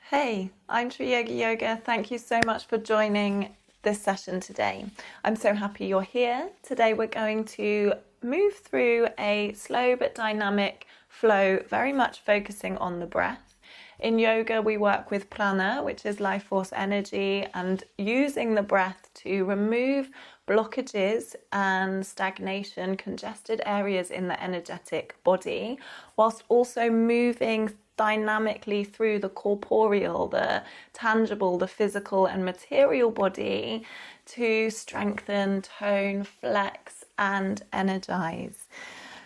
Hey, I'm Tree Yoga. Thank you so much for joining this session today. I'm so happy you're here. Today we're going to move through a slow but dynamic flow, very much focusing on the breath. In yoga, we work with Prana, which is life force energy, and using the breath to remove blockages and stagnation, congested areas in the energetic body, whilst also moving dynamically through the corporeal, the tangible, the physical and material body to strengthen, tone, flex and energize.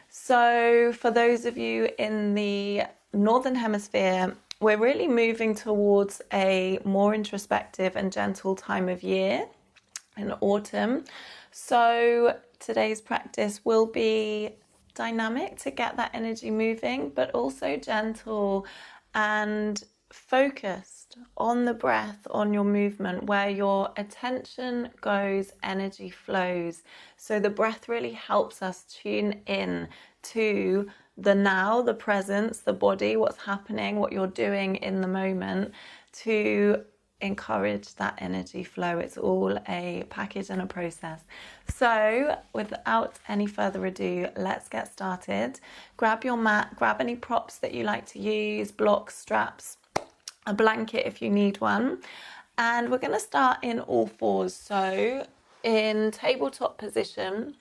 So for those of you in the Northern Hemisphere, we're really moving towards a more introspective and gentle time of year in autumn. So today's practice will be dynamic to get that energy moving, but also gentle and focused on the breath, on your movement. Where your attention goes, energy flows. So the breath really helps us tune in to the now, the presence, the body, what's happening, what you're doing in the moment, to encourage that energy flow. It's all a package and a process. So without any further ado, let's get started. Grab your mat, grab any props that you like to use, blocks, straps, a blanket if you need one. And we're going to start in all fours. So in tabletop position,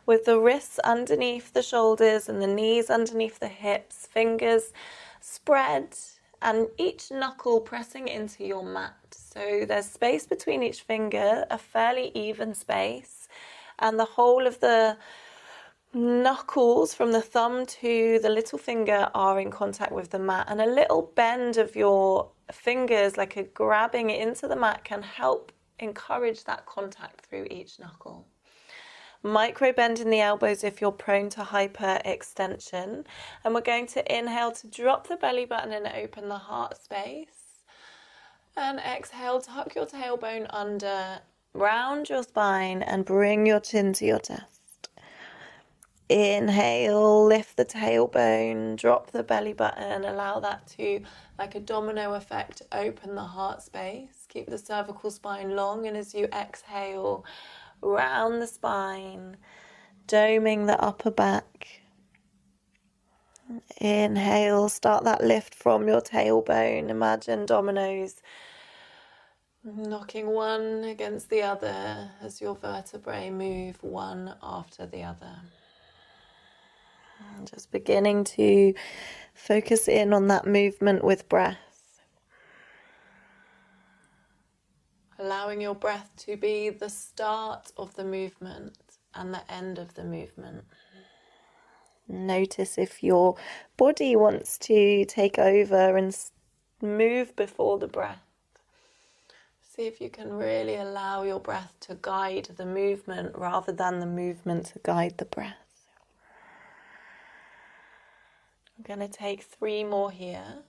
with the wrists underneath the shoulders and the knees underneath the hips, fingers spread, and each knuckle pressing into your mat. So there's space between each finger, a fairly even space, and the whole of the knuckles from the thumb to the little finger are in contact with the mat, and a little bend of your fingers, like a grabbing into the mat, can help encourage that contact through each knuckle. Micro bend in the elbows if you're prone to hyperextension. And we're going to inhale to drop the belly button and open the heart space. And exhale, tuck your tailbone under, round your spine and bring your chin to your chest. Inhale, lift the tailbone, drop the belly button, allow that to, like a domino effect, open the heart space. Keep the cervical spine long, and as you exhale, round the spine, doming the upper back. Inhale, start that lift from your tailbone. Imagine dominoes knocking one against the other as your vertebrae move one after the other. And just beginning to focus in on that movement with breath. Allowing your breath to be the start of the movement and the end of the movement. Notice if your body wants to take over and move before the breath. See if you can really allow your breath to guide the movement rather than the movement to guide the breath. I'm going to take 3 more here.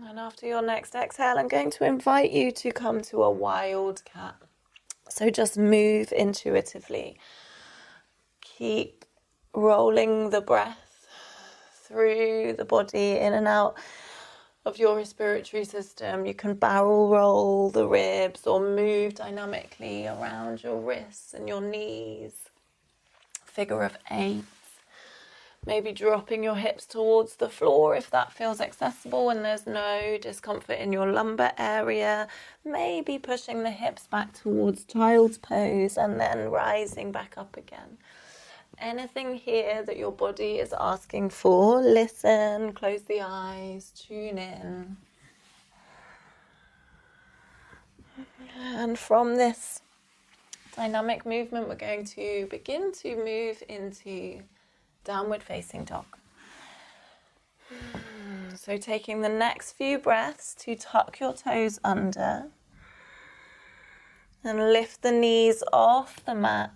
And after your next exhale, I'm going to invite you to come to a wild cat. So just move intuitively. Keep rolling the breath through the body, in and out of your respiratory system. You can barrel roll the ribs or move dynamically around your wrists and your knees. Figure of 8. Maybe dropping your hips towards the floor if that feels accessible and there's no discomfort in your lumbar area. Maybe pushing the hips back towards child's pose and then rising back up again. Anything here that your body is asking for, listen, close the eyes, tune in. And from this dynamic movement, we're going to begin to move into downward facing dog. So taking the next few breaths to tuck your toes under and lift the knees off the mat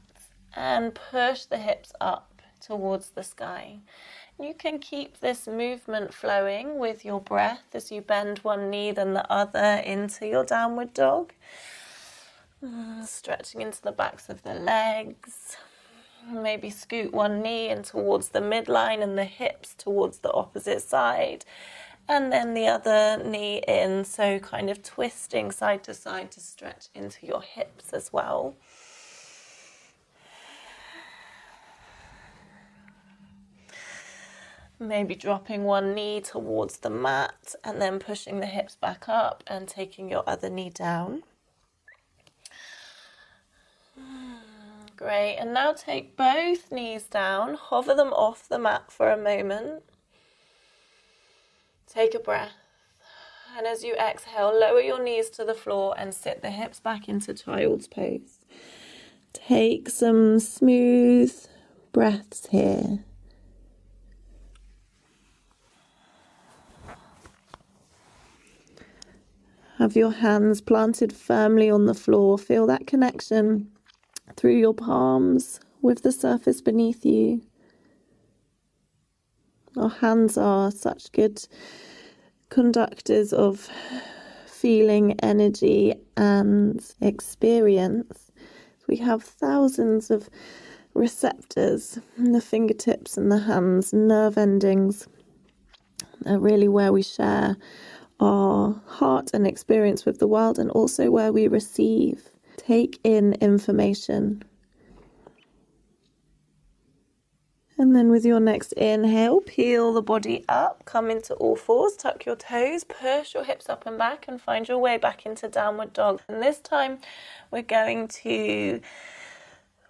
and push the hips up towards the sky. You can keep this movement flowing with your breath as you bend one knee then the other into your downward dog. Stretching into the backs of the legs. Maybe scoot one knee in towards the midline and the hips towards the opposite side. And then the other knee in, so kind of twisting side to stretch into your hips as well. Maybe dropping one knee towards the mat and then pushing the hips back up and taking your other knee down. Great, and now take both knees down, hover them off the mat for a moment. Take a breath, and as you exhale, lower your knees to the floor and sit the hips back into child's pose. Take some smooth breaths here. Have your hands planted firmly on the floor. Feel that connection through your palms with the surface beneath you. Our hands are such good conductors of feeling, energy and experience. We have thousands of receptors in the fingertips and the hands. Nerve endings are really where we share our heart and experience with the world, and also where we receive, take in information. And then with your next inhale, peel the body up, come into all fours, tuck your toes, push your hips up and back and find your way back into downward dog. And this time we're going to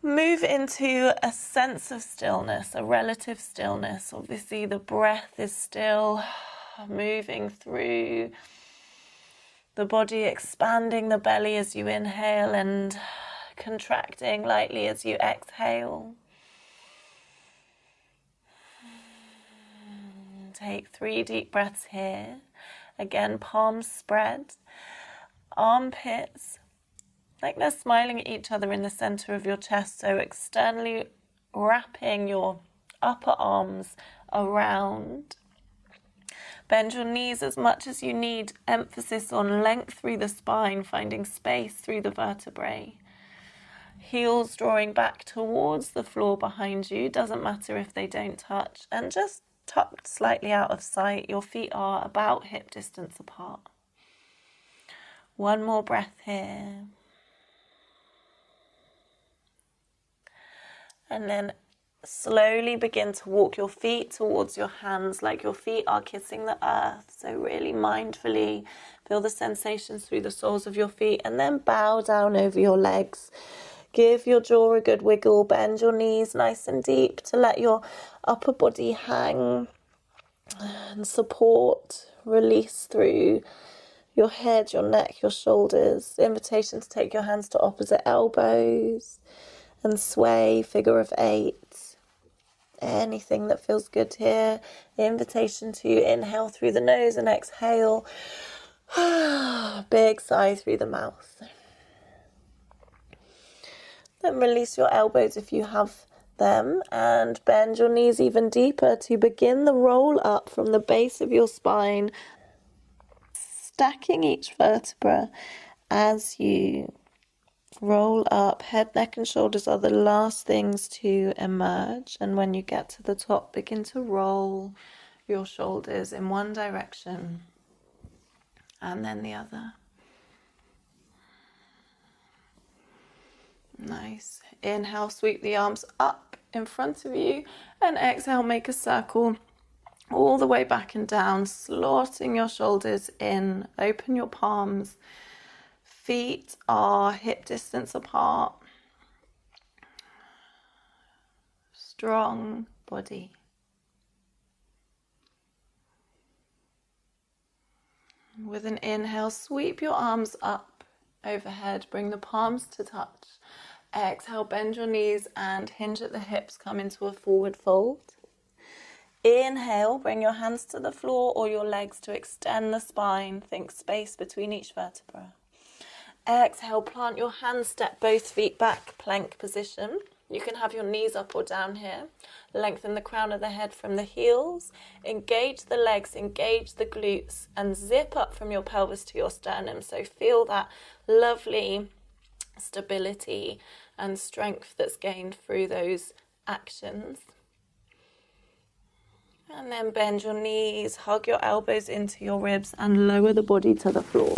move into a sense of stillness, a relative stillness. Obviously the breath is still moving through the body, expanding the belly as you inhale and contracting lightly as you exhale. Take 3 deep breaths here. Again, palms spread, armpits like they're smiling at each other in the center of your chest, so externally wrapping your upper arms around. Bend your knees as much as you need, emphasis on length through the spine, finding space through the vertebrae. Heels drawing back towards the floor behind you, doesn't matter if they don't touch, and just tucked slightly out of sight. Your feet are about hip distance apart. One more breath here. And then slowly begin to walk your feet towards your hands like your feet are kissing the earth. So really mindfully feel the sensations through the soles of your feet, and then bow down over your legs. Give your jaw a good wiggle, bend your knees nice and deep to let your upper body hang and support, release through your head, your neck, your shoulders. Invitation to take your hands to opposite elbows and sway, figure of 8. Anything that feels good here. Invitation to inhale through the nose and exhale. Big sigh through the mouth. Then release your elbows if you have them and bend your knees even deeper to begin the roll up from the base of your spine, stacking each vertebra as you roll up. Head, neck and shoulders are the last things to emerge, and when you get to the top, begin to roll your shoulders in one direction and then the other. Nice. Inhale, sweep the arms up in front of you, and exhale, make a circle all the way back and down, slotting your shoulders in. Open your palms. Feet are hip distance apart. Strong body. With an inhale, sweep your arms up overhead. Bring the palms to touch. Exhale, bend your knees and hinge at the hips. Come into a forward fold. Inhale, bring your hands to the floor or your legs to extend the spine. Think space between each vertebra. Exhale, plant your hands, step both feet back, plank position. You can have your knees up or down here. Lengthen the crown of the head from the heels. Engage the legs, engage the glutes, and zip up from your pelvis to your sternum. So feel that lovely stability and strength that's gained through those actions. And then bend your knees, hug your elbows into your ribs, and lower the body to the floor.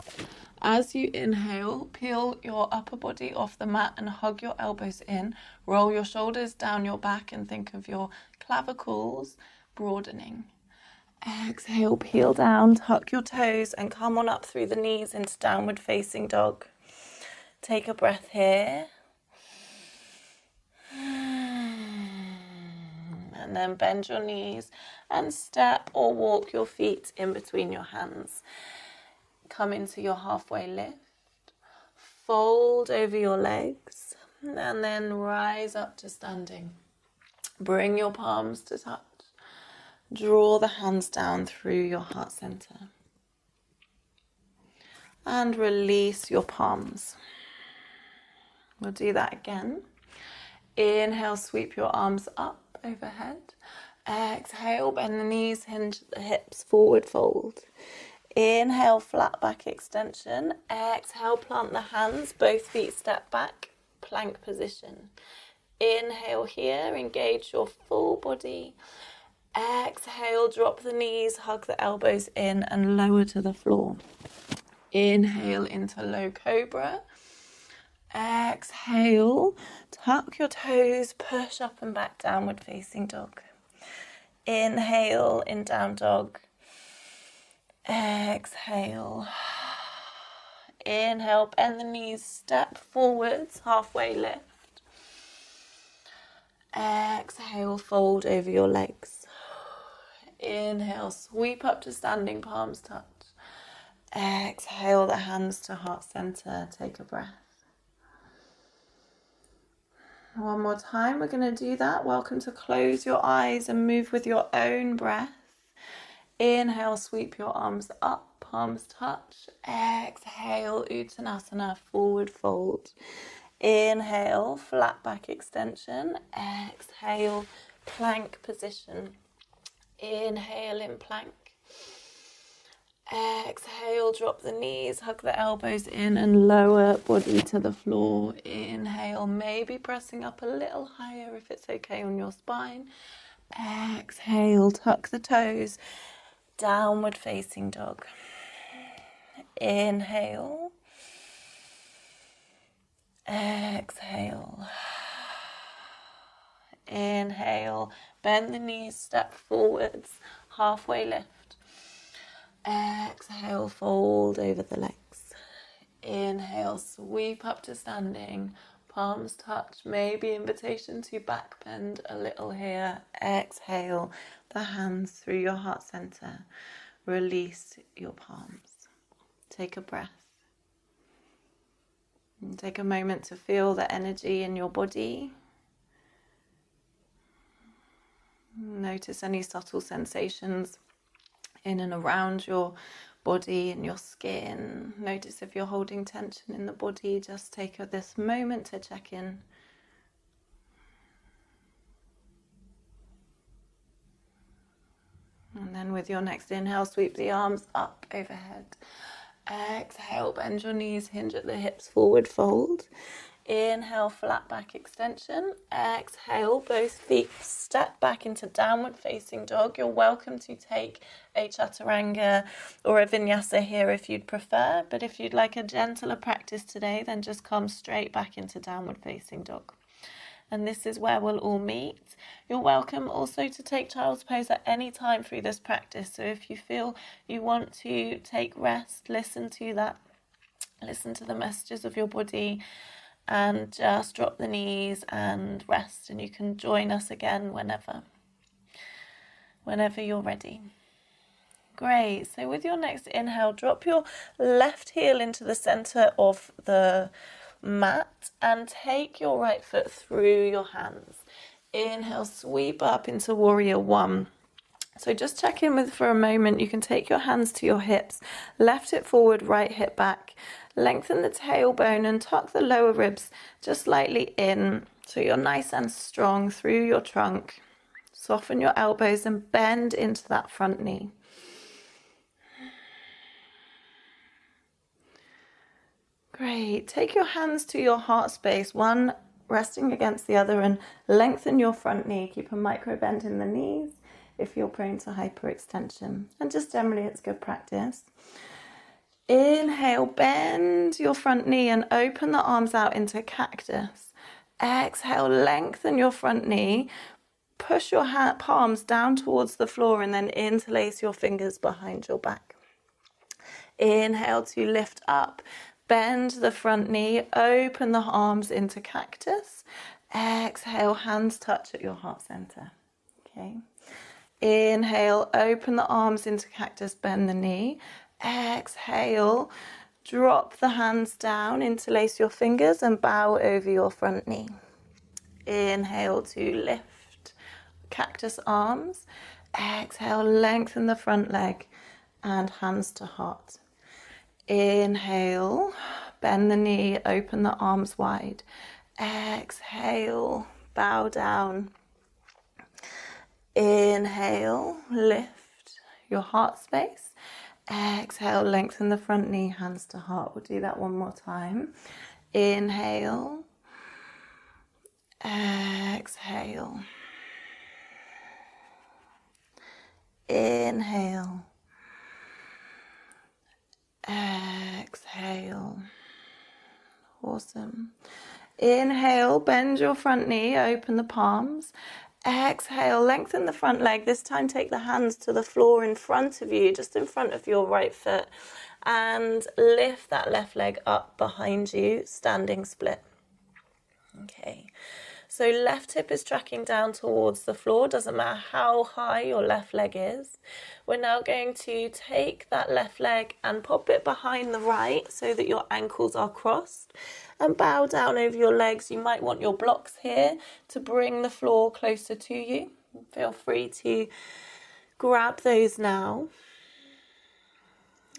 As you inhale, peel your upper body off the mat and hug your elbows in. Roll your shoulders down your back and think of your clavicles broadening. Exhale, peel down, tuck your toes and come on up through the knees into downward facing dog. Take a breath here. And then bend your knees and step or walk your feet in between your hands. Come into your halfway lift. Fold over your legs and then rise up to standing. Bring your palms to touch. Draw the hands down through your heart center. And release your palms. We'll do that again. Inhale, sweep your arms up overhead. Exhale, bend the knees, hinge the hips, forward fold. Inhale, flat back extension. Exhale, plant the hands, both feet step back, plank position. Inhale here, engage your full body. Exhale, drop the knees, hug the elbows in and lower to the floor. Inhale into low cobra. Exhale, tuck your toes, push up and back, downward facing dog. Inhale in down dog. Exhale. Inhale, bend the knees, step forwards, halfway lift. Exhale, fold over your legs. Inhale, sweep up to standing, palms touch. Exhale, the hands to heart center, take a breath. One more time, we're going to do that. Welcome to close your eyes and move with your own breath. Inhale, sweep your arms up, palms touch. Exhale, Uttanasana, forward fold. Inhale, flat back extension. Exhale, plank position. Inhale in plank. Exhale, drop the knees, hug the elbows in and lower body to the floor. Inhale, maybe pressing up a little higher if it's okay on your spine. Exhale, tuck the toes, downward facing dog. Inhale. Exhale. Inhale, bend the knees, step forwards, halfway lift. Exhale, fold over the legs. Inhale, sweep up to standing, palms touch, maybe invitation to back bend a little here. Exhale, the hands through your heart center. Release your palms. Take a breath. And take a moment to feel the energy in your body. Notice any subtle sensations in and around your body and your skin. Notice if you're holding tension in the body. Just take this moment to check in. And then with your next inhale, sweep the arms up overhead. Exhale, bend your knees, hinge at the hips, forward fold. Inhale, flat back extension. Exhale, both feet step back into downward facing dog. You're welcome to take a chaturanga or a vinyasa here if you'd prefer, but if you'd like a gentler practice today, then just come straight back into downward facing dog. And this is where we'll all meet. You're welcome also to take child's pose at any time through this practice. So if you feel you want to take rest, listen to that. Listen to the messages of your body and just drop the knees and rest. And you can join us again whenever you're ready. Great. So with your next inhale, drop your left heel into the center of the mat and take your right foot through your hands. Inhale, sweep up into warrior one. So just check in with for a moment. You can take your hands to your hips, left hip forward, right hip back. Lengthen the tailbone and tuck the lower ribs just slightly in. So you're nice and strong through your trunk. Soften your elbows and bend into that front knee. Great. Take your hands to your heart space, one resting against the other, and lengthen your front knee. Keep a micro bend in the knees if you're prone to hyperextension. And just generally, it's good practice. Inhale, bend your front knee and open the arms out into cactus. Exhale, lengthen your front knee. Push your palms down towards the floor and then interlace your fingers behind your back. Inhale to lift up. Bend the front knee, open the arms into cactus. Exhale, hands touch at your heart center. Okay. Inhale, open the arms into cactus, bend the knee. Exhale, drop the hands down, interlace your fingers and bow over your front knee. Inhale to lift, cactus arms. Exhale, lengthen the front leg and hands to heart. Inhale, bend the knee, open the arms wide. Exhale, bow down. Inhale, lift your heart space. Exhale, lengthen the front knee, hands to heart. We'll do that one more time. Inhale. Exhale. Inhale. Exhale. Awesome. Inhale, bend your front knee, open the palms. Exhale, lengthen the front leg. This time take the hands to the floor in front of you, just in front of your right foot. And lift that left leg up behind you, standing split. Okay. So left hip is tracking down towards the floor, doesn't matter how high your left leg is. We're now going to take that left leg and pop it behind the right so that your ankles are crossed, and bow down over your legs. You might want your blocks here to bring the floor closer to you. Feel free to grab those now.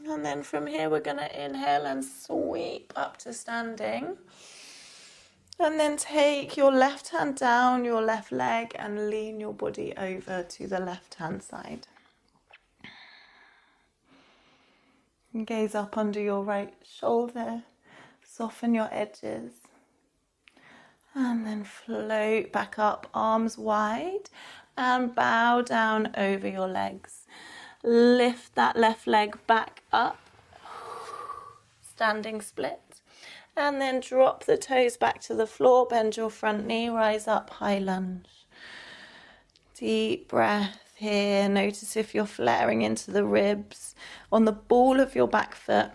And then from here we're going to inhale and sweep up to standing. And then take your left hand down your left leg and lean your body over to the left hand side. And gaze up under your right shoulder, soften your edges. And then float back up, arms wide, and bow down over your legs. Lift that left leg back up, standing split. And then drop the toes back to the floor, bend your front knee, rise up, high lunge. Deep breath here. Notice if you're flaring into the ribs on the ball of your back foot.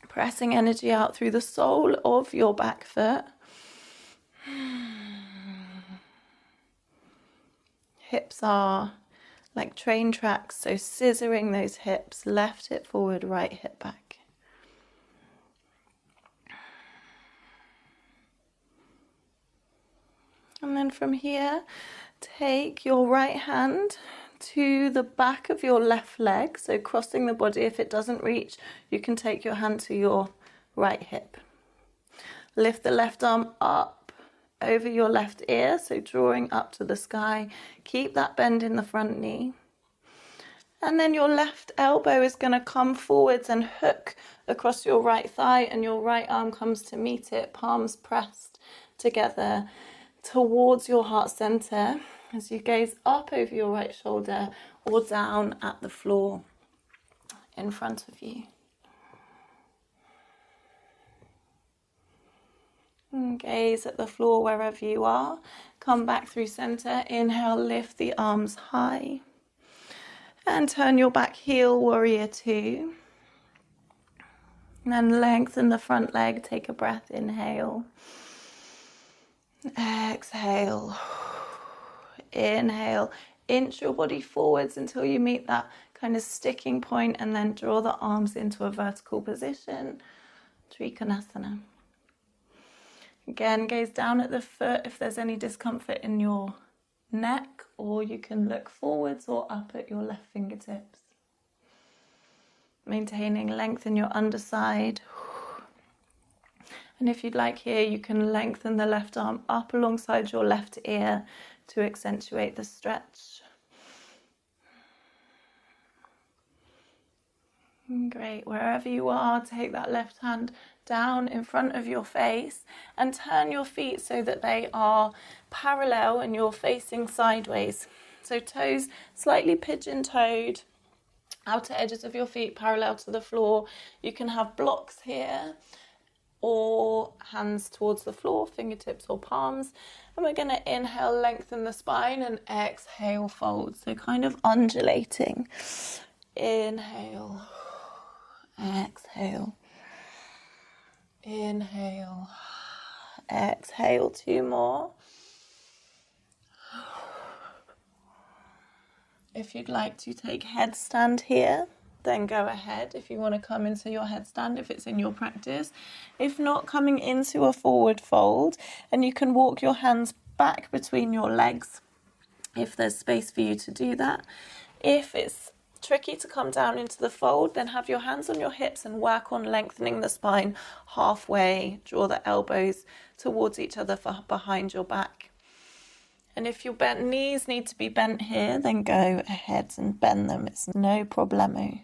Pressing energy out through the sole of your back foot. Hips are like train tracks, so scissoring those hips, left hip forward, right hip back. And then from here, take your right hand to the back of your left leg. So crossing the body, if it doesn't reach, you can take your hand to your right hip. Lift the left arm up over your left ear, so drawing up to the sky. Keep that bend in the front knee. And then your left elbow is going to come forwards and hook across your right thigh, and your right arm comes to meet it, palms pressed together towards your heart center as you gaze up over your right shoulder or down at the floor in front of you. And gaze at the floor wherever you are. Come back through center. Inhale, lift the arms high. And turn your back heel, warrior two. And then lengthen the front leg. Take a breath. Inhale. Exhale. Inhale. Inch your body forwards until you meet that kind of sticking point, and then draw the arms into a vertical position. Trikonasana. Again, gaze down at the foot if there's any discomfort in your neck, or you can look forwards or up at your left fingertips. Maintaining length in your underside. And if you'd like here, you can lengthen the left arm up alongside your left ear to accentuate the stretch. Great. Wherever you are, take that left hand down in front of your face and turn your feet so that they are parallel and you're facing sideways. So toes slightly pigeon-toed, outer edges of your feet parallel to the floor. You can have blocks here or hands towards the floor, fingertips or palms. And we're going to inhale, lengthen the spine, and exhale, fold. So kind of undulating. Inhale, exhale, inhale, exhale. 2 more. If you'd like to take headstand here, then go ahead if you want to come into your headstand, if it's in your practice. If not, coming into a forward fold, and you can walk your hands back between your legs if there's space for you to do that. If it's tricky to come down into the fold, then have your hands on your hips and work on lengthening the spine halfway. Draw the elbows towards each other for behind your back. And if your bent knees need to be bent here, then go ahead and bend them. It's no problemo.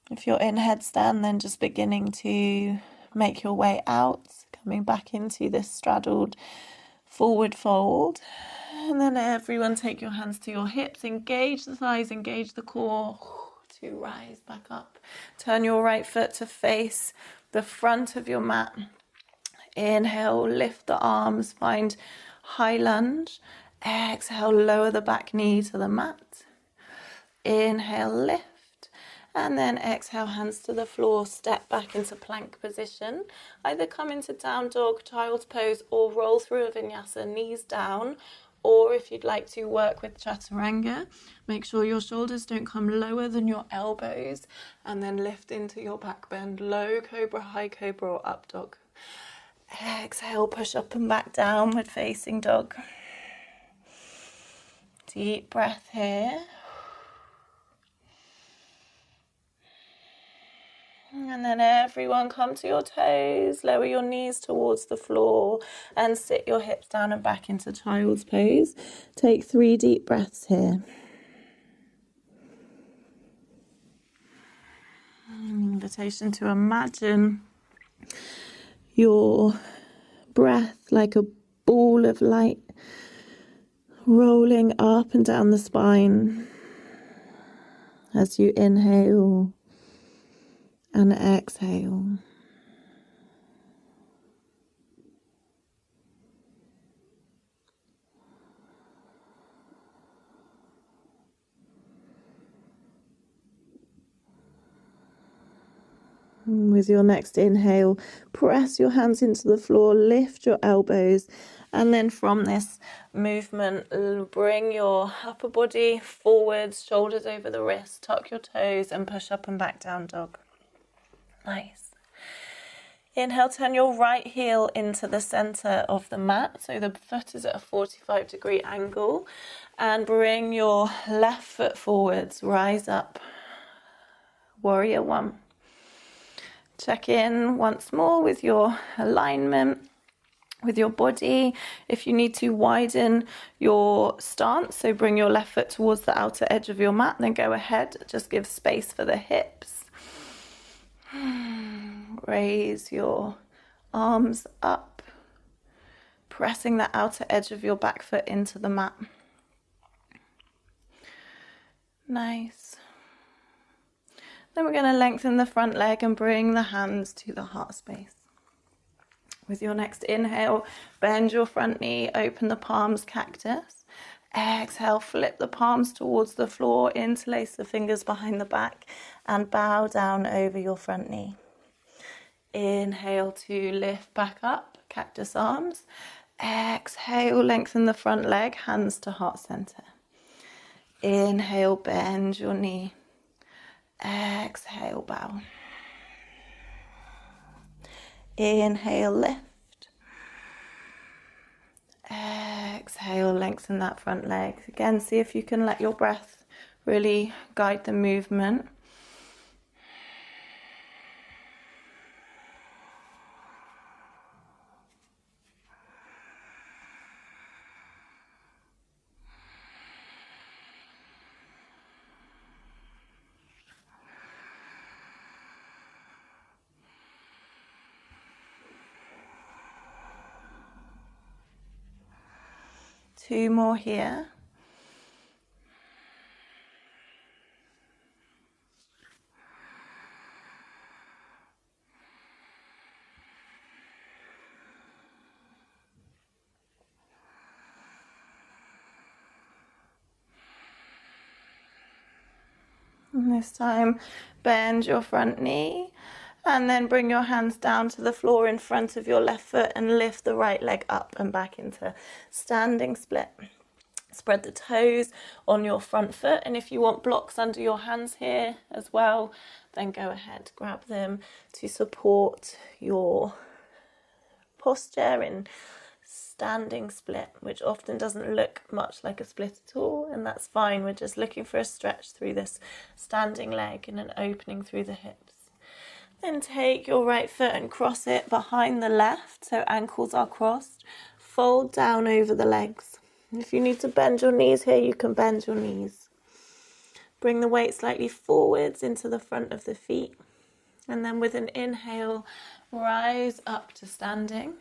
If you're in headstand, then just beginning to make your way out, coming back into this straddled forward fold. And then everyone take your hands to your hips, engage the thighs, engage the core to rise back up. Turn your right foot to face the front of your mat. Inhale, lift the arms, find high lunge. Exhale, lower the back knee to the mat. Inhale, lift. And then exhale, hands to the floor, step back into plank position. Either come into down dog, child's pose, or roll through a vinyasa, knees down. Or if you'd like to work with chaturanga, make sure your shoulders don't come lower than your elbows, and then lift into your back bend, low cobra, high cobra, or up dog. Exhale, push up and back, downward facing dog. Deep breath here. And then everyone come to your toes, lower your knees towards the floor and sit your hips down and back into child's pose. Take 3 deep breaths here. An invitation to imagine your breath like a ball of light rolling up and down the spine as you inhale and exhale. With your next inhale, press your hands into the floor, lift your elbows, and then from this movement, bring your upper body forwards, shoulders over the wrists, tuck your toes, and push up and back down dog. Nice. Inhale, turn your right heel into the center of the mat, so the foot is at a 45-degree angle, and bring your left foot forwards, rise up, warrior 1. Check in once more with your alignment, with your body. If you need to widen your stance, so bring your left foot towards the outer edge of your mat, then go ahead, just give space for the hips. Raise your arms up, pressing the outer edge of your back foot into the mat. Nice. Then we're going to lengthen the front leg and bring the hands to the heart space. With your next inhale, bend your front knee, open the palms, cactus. Exhale, flip the palms towards the floor, interlace the fingers behind the back, and bow down over your front knee. Inhale to lift back up, cactus arms. Exhale, lengthen the front leg, hands to heart center. Inhale, bend your knee. Exhale, bow. Inhale, lift. Exhale, lengthen that front leg. Again, see if you can let your breath really guide the movement. 2 more here. And this time, bend your front knee and then bring your hands down to the floor in front of your left foot and lift the right leg up and back into standing split. Spread the toes on your front foot, and if you want blocks under your hands here as well, then go ahead, grab them to support your posture in standing split, which often doesn't look much like a split at all, and that's fine. We're just looking for a stretch through this standing leg and an opening through the hips. Then take your right foot and cross it behind the left, so ankles are crossed. Fold down over the legs. If you need to bend your knees here, you can bend your knees. Bring the weight slightly forwards into the front of the feet, and then with an inhale, rise up to standing.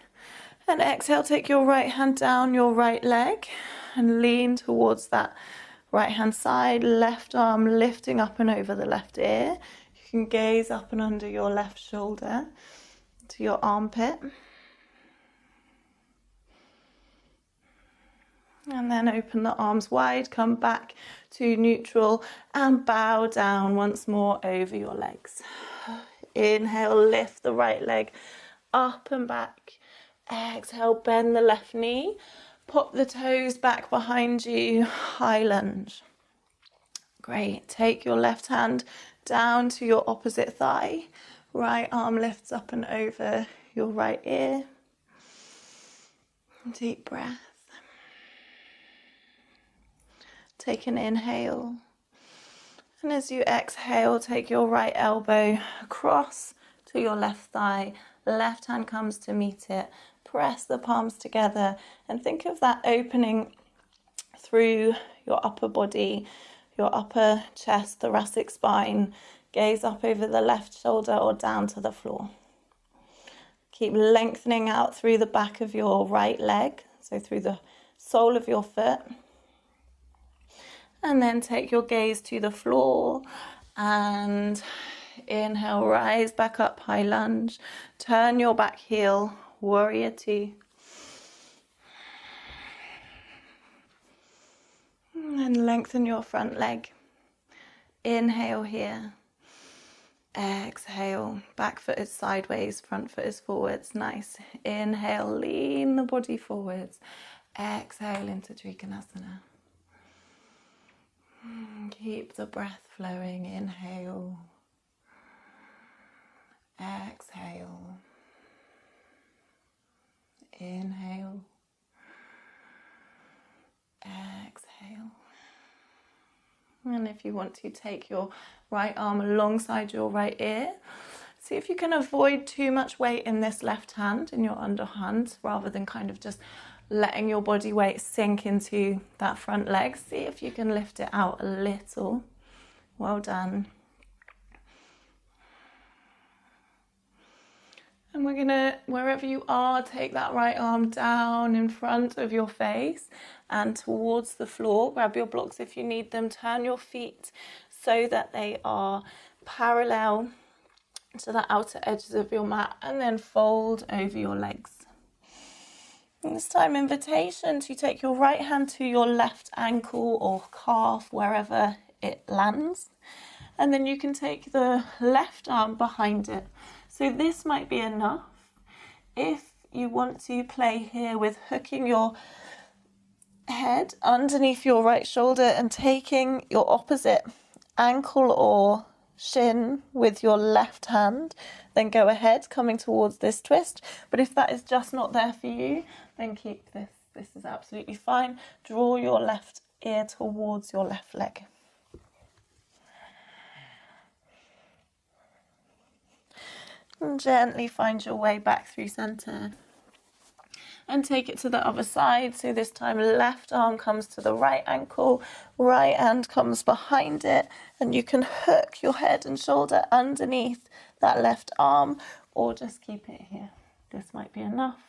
And exhale, take your right hand down your right leg and lean towards that right hand side, left arm lifting up and over the left ear. You can gaze up and under your left shoulder to your armpit. And then open the arms wide, come back to neutral and bow down once more over your legs. Inhale, lift the right leg up and back. Exhale, bend the left knee, pop the toes back behind you, high lunge. Great, take your left hand down to your opposite thigh, right arm lifts up and over your right ear. Deep breath. Take an inhale, and as you exhale, take your right elbow across to your left thigh, left hand comes to meet it. Press the palms together and think of that opening through your upper body, your upper chest, thoracic spine. Gaze up over the left shoulder or down to the floor. Keep lengthening out through the back of your right leg, so through the sole of your foot. And then take your gaze to the floor and inhale, rise back up, high lunge. Turn your back heel, warrior 2. And lengthen your front leg. Inhale here. Exhale, back foot is sideways, front foot is forwards. Nice. Inhale, lean the body forwards. Exhale into Trikonasana. Keep the breath flowing. Inhale. Exhale. Inhale. Exhale. And if you want to, take your right arm alongside your right ear. See if you can avoid too much weight in this left hand, in your underhand, rather than kind of just letting your body weight sink into that front leg. See if you can lift it out a little. Well done. And we're gonna, wherever you are, take that right arm down in front of your face and towards the floor. Grab your blocks if you need them. Turn your feet so that they are parallel to the outer edges of your mat, and then fold over your legs. And this time, invitation to take your right hand to your left ankle or calf, wherever it lands. And then you can take the left arm behind it. So this might be enough. If you want to play here with hooking your head underneath your right shoulder and taking your opposite ankle or shin with your left hand, then go ahead, coming towards this twist. But if that is just not there for you, then keep this. This is absolutely fine. Draw your left ear towards your left leg. And gently find your way back through center. And take it to the other side. So this time, left arm comes to the right ankle, right hand comes behind it, and you can hook your head and shoulder underneath that left arm, or just keep it here. This might be enough.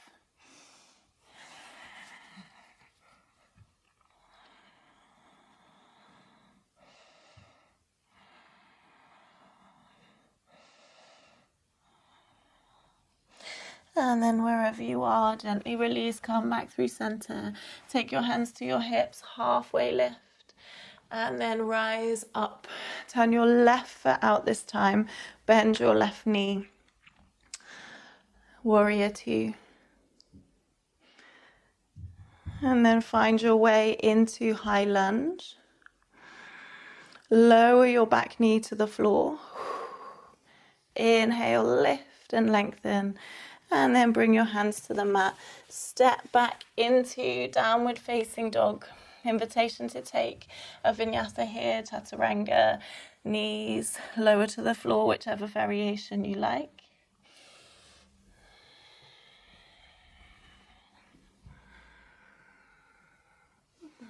And then wherever you are, gently release, come back through center. Take your hands to your hips, halfway lift. And then rise up. Turn your left foot out this time. Bend your left knee. Warrior two. And then find your way into high lunge. Lower your back knee to the floor. Inhale, lift and lengthen. And then bring your hands to the mat. Step back into downward facing dog. Invitation to take a vinyasa here, chaturanga, knees lower to the floor, whichever variation you like.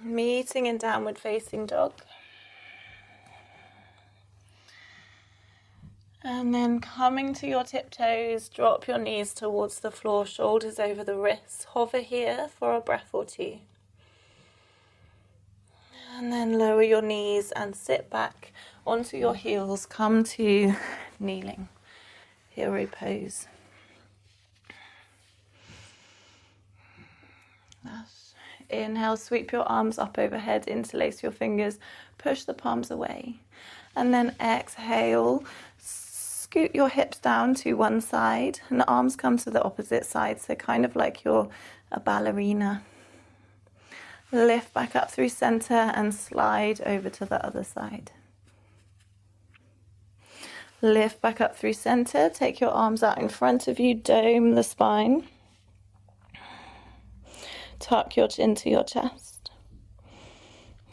Meeting in downward facing dog. And then coming to your tiptoes, drop your knees towards the floor, shoulders over the wrists. Hover here for a breath or two. And then lower your knees and sit back onto your heels. Come to kneeling, hero pose. Inhale, sweep your arms up overhead, interlace your fingers, push the palms away. And then exhale, scoot your hips down to one side and arms come to the opposite side, so kind of like you're a ballerina. Lift back up through center and slide over to the other side. Lift back up through center, take your arms out in front of you, dome the spine. Tuck your chin to your chest.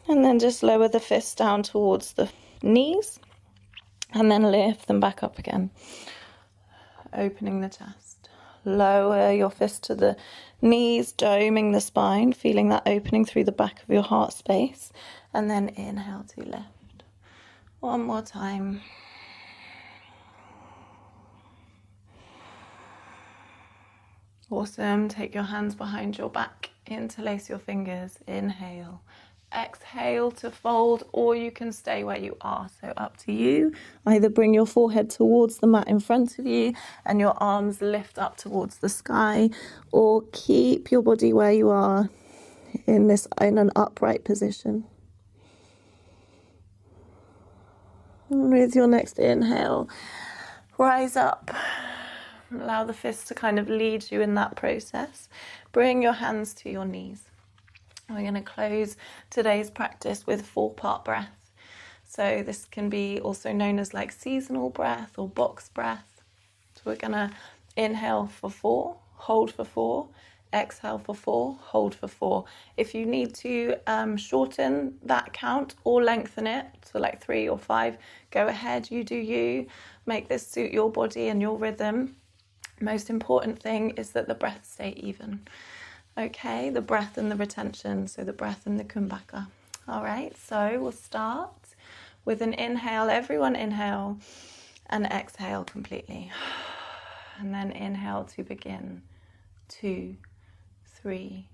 And then just lower the fists down towards the knees. And then lift them back up again. Opening the chest. Lower your fist to the knees, doming the spine, feeling that opening through the back of your heart space. And then inhale to lift. One more time. Awesome. Take your hands behind your back. Interlace your fingers. Inhale. Exhale to fold, or you can stay where you are, so up to you. Either bring your forehead towards the mat in front of you and your arms lift up towards the sky, or keep your body where you are in an upright position. And with your next inhale, rise up. Allow the fists to kind of lead you in that process. Bring your hands to your knees. We're going to close today's practice with 4-part breath. So this can be also known as like seasonal breath or box breath. So we're going to inhale for 4, hold for 4, exhale for 4, hold for 4. If you need to shorten that count or lengthen it, so like 3 or 5, go ahead, you do you. Make this suit your body and your rhythm. Most important thing is that the breath stay even. Okay, the breath and the retention, so the breath and the kumbhaka. All right, so we'll start with an inhale. Everyone inhale and exhale completely. And then inhale to begin. 2, 3,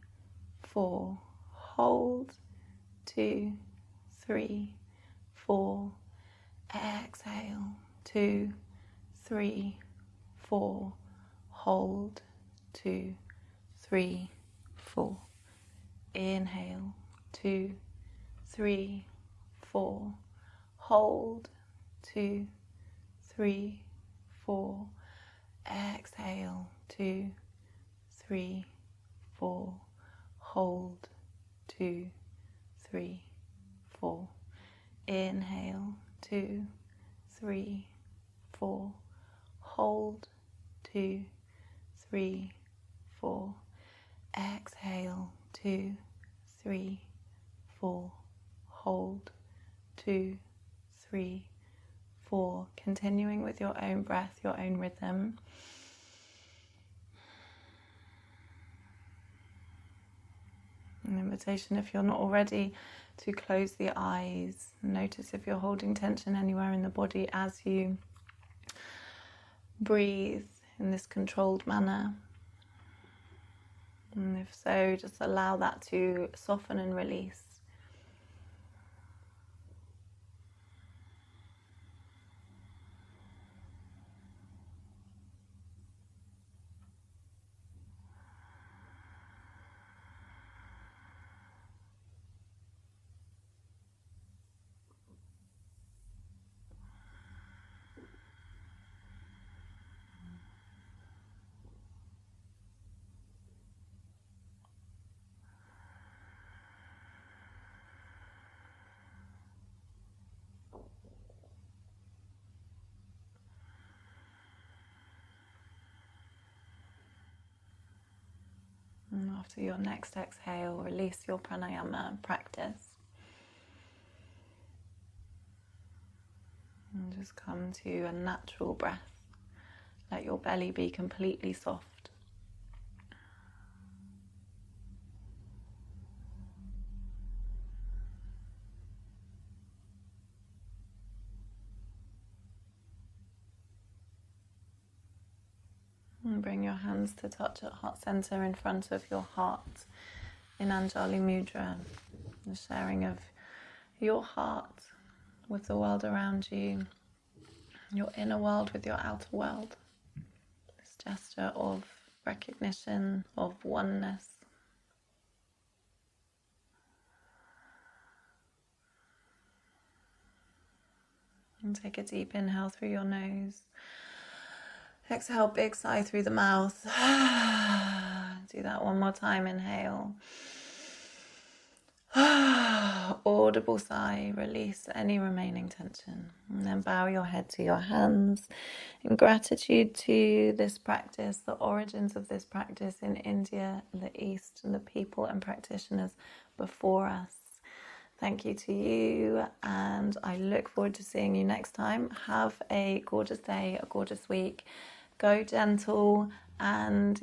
4. Hold. 2, 3, 4. Exhale. 2, 3, 4. Hold. 2, 3, 4. Inhale. 2, 3, 4. Hold. 2, 3, 4. Exhale. 2, 3, 4. Hold. 2, 3, 4. Inhale. 2, 3, 4. Hold. 2, 3, 4. Exhale. 2, 3, 4. Hold. 2, 3, 4. Continuing with your own breath, your own rhythm. An invitation, if you're not already, to close the eyes. Notice if you're holding tension anywhere in the body as you breathe in this controlled manner. And if so, just allow that to soften and release. After your next exhale, release your pranayama practice. And just come to a natural breath. Let your belly be completely soft. And bring your hands to touch at heart center in front of your heart in Anjali Mudra. The sharing of your heart with the world around you, your inner world with your outer world. This gesture of recognition, of oneness. And take a deep inhale through your nose. Exhale, big sigh through the mouth. Do that one more time. Inhale. Audible sigh. Release any remaining tension. And then bow your head to your hands in gratitude to this practice, the origins of this practice in India, the East, and the people and practitioners before us. Thank you to you, and I look forward to seeing you next time. Have a gorgeous day, a gorgeous week. Go gentle, and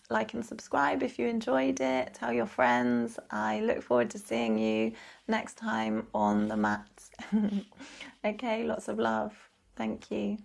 like and subscribe if you enjoyed it. Tell your friends. I look forward to seeing you next time on the mat. Okay, lots of love. Thank you.